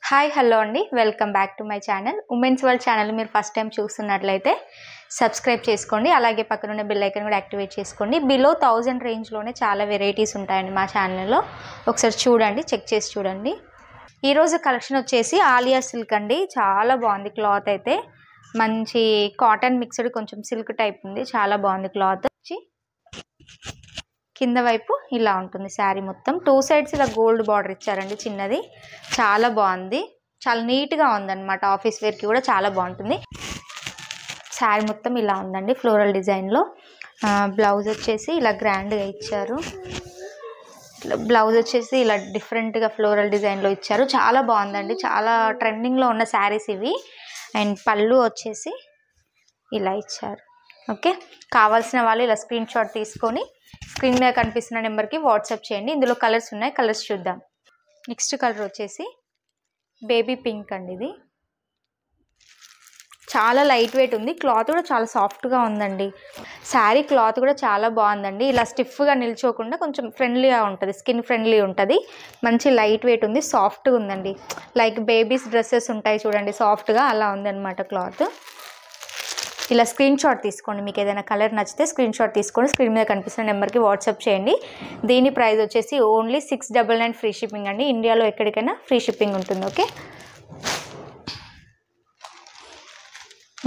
Hi hello అండి, welcome back to my channel. Women's world channel మీరు first time చూస్తున్నట్లయితే subscribe చేసుకోండి. అలాగే పక్కన ఉన్న బెల్ ఐకాన్ కూడా యాక్టివేట్ చేసుకోండి. బిలో 1000 రేంజ్లోనే చాలా వెరైటీస్ ఉంటాయండి మా ఛానల్లో. ఒకసారి చూడండి, చెక్ చేసి చూడండి. ఈరోజు కలెక్షన్ వచ్చేసి ఆలియా సిల్క్ అండి. చాలా బాగుంది క్లాత్ అయితే. మంచి కాటన్ మిక్స్డ్ కొంచెం సిల్క్ టైప్ ఉంది. చాలా బాగుంది క్లాత్. కింద వైపు ఇలా ఉంటుంది శారీ మొత్తం. 2 సైడ్స్ ఇలా గోల్డ్ బార్డర్ ఇచ్చారండి చిన్నది. చాలా బాగుంది, చాలా నీట్గా ఉందన్నమాట. ఆఫీస్ వేర్కి కూడా చాలా బాగుంటుంది. శారీ మొత్తం ఇలా ఉందండి ఫ్లోరల్ డిజైన్లో. బ్లౌజ్ వచ్చేసి ఇలా గ్రాండ్గా ఇచ్చారు. బ్లౌజ్ వచ్చేసి ఇలా డిఫరెంట్గా ఫ్లోరల్ డిజైన్లో ఇచ్చారు. చాలా బాగుందండి. చాలా ట్రెండింగ్లో ఉన్న శారీస్ ఇవి. అండ్ పళ్ళు వచ్చేసి ఇలా ఇచ్చారు. ఓకే, కావాల్సిన వాళ్ళు ఇలా స్క్రీన్ షాట్ తీసుకొని స్క్రీన్ మీద కనిపిస్తున్న నెంబర్కి వాట్సాప్ చేయండి. ఇందులో కలర్స్ ఉన్నాయి, కలర్స్ చూద్దాం. నెక్స్ట్ కలర్ వచ్చేసి బేబీ పింక్ అండి. ఇది చాలా లైట్ వెయిట్ ఉంది. క్లాత్ కూడా చాలా సాఫ్ట్గా ఉందండి. శారీ క్లాత్ కూడా చాలా బాగుందండి. ఇలా స్టిఫ్గా నిల్చోకుండా కొంచెం ఫ్రెండ్లీగా ఉంటుంది, స్కిన్ ఫ్రెండ్లీ ఉంటుంది. మంచి లైట్ వెయిట్ ఉంది, సాఫ్ట్గా ఉందండి. లైక్ బేబీస్ డ్రెస్సెస్ ఉంటాయి చూడండి, సాఫ్ట్గా అలా ఉందన్నమాట క్లాత్. ఇలా స్క్రీన్ షాట్ తీసుకోండి. మీకు ఏదైనా కలర్ నచ్చితే స్క్రీన్ షాట్ తీసుకొని స్క్రీన్ మీద కనిపిస్తున్న నెంబర్కి వాట్సాప్ చేయండి. దీని ప్రైస్ వచ్చేసి ఓన్లీ 699 ఫ్రీ షిప్పింగ్ అండి. ఇండియాలో ఎక్కడికైనా ఫ్రీ షిప్పింగ్ ఉంటుంది. ఓకే,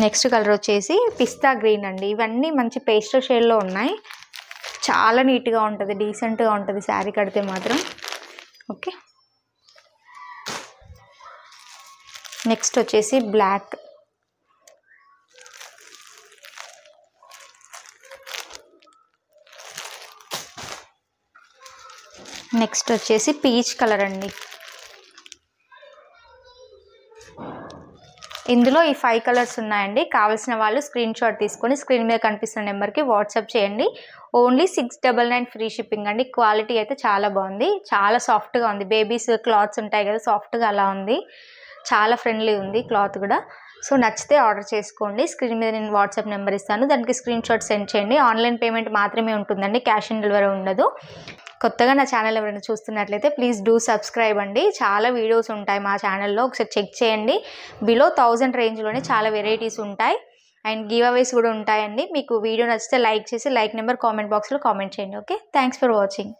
నెక్స్ట్ కలర్ వచ్చేసి పిస్తా గ్రీన్ అండి. ఇవన్నీ మంచి పేస్టల్ షేడ్లో ఉన్నాయి. చాలా నీట్గా ఉంటుంది, డీసెంట్గా ఉంటుంది శారీ కడితే మాత్రం. ఓకే, నెక్స్ట్ వచ్చేసి బ్లాక్. నెక్స్ట్ వచ్చేసి పీచ్ కలర్ అండి. ఇందులో ఈ 5 కలర్స్ ఉన్నాయండి. కావాల్సిన వాళ్ళు స్క్రీన్ షాట్ తీసుకొని స్క్రీన్ మీద కనిపిస్తున్న నెంబర్కి వాట్సాప్ చేయండి. ఓన్లీ 699 ఫ్రీ షిప్పింగ్ అండి. క్వాలిటీ అయితే చాలా బాగుంది, చాలా సాఫ్ట్గా ఉంది. బేబీస్ క్లాత్స్ ఉంటాయి కదా, సాఫ్ట్గా అలా ఉంది. చాలా ఫ్రెండ్లీ ఉంది క్లాత్ కూడా. సో నచ్చితే ఆర్డర్ చేసుకోండి. స్క్రీన్ మీద నేను వాట్సాప్ నెంబర్ ఇస్తాను, దానికి స్క్రీన్ షాట్ సెండ్ చేయండి. ఆన్లైన్ పేమెంట్ మాత్రమే ఉంటుందండి, క్యాష్ ఆన్ డెలివరీ ఉండదు. కొత్తగా నా ఛానల్ ఎవరైనా చూస్తున్నట్లయితే ప్లీజ్ డూ సబ్స్క్రైబ్ అండి. చాలా వీడియోస్ ఉంటాయి మా ఛానల్లో, ఒకసారి చెక్ చేయండి. బిలో 1000 రేంజ్లోనే చాలా వెరైటీస్ ఉంటాయి. అండ్ గివ్ అవేస్ కూడా ఉంటాయండి. మీకు వీడియో నచ్చితే లైక్ చేసి లైక్ నెంబర్ కామెంట్ బాక్స్లో కామెంట్ చేయండి. Okay, thanks for watching.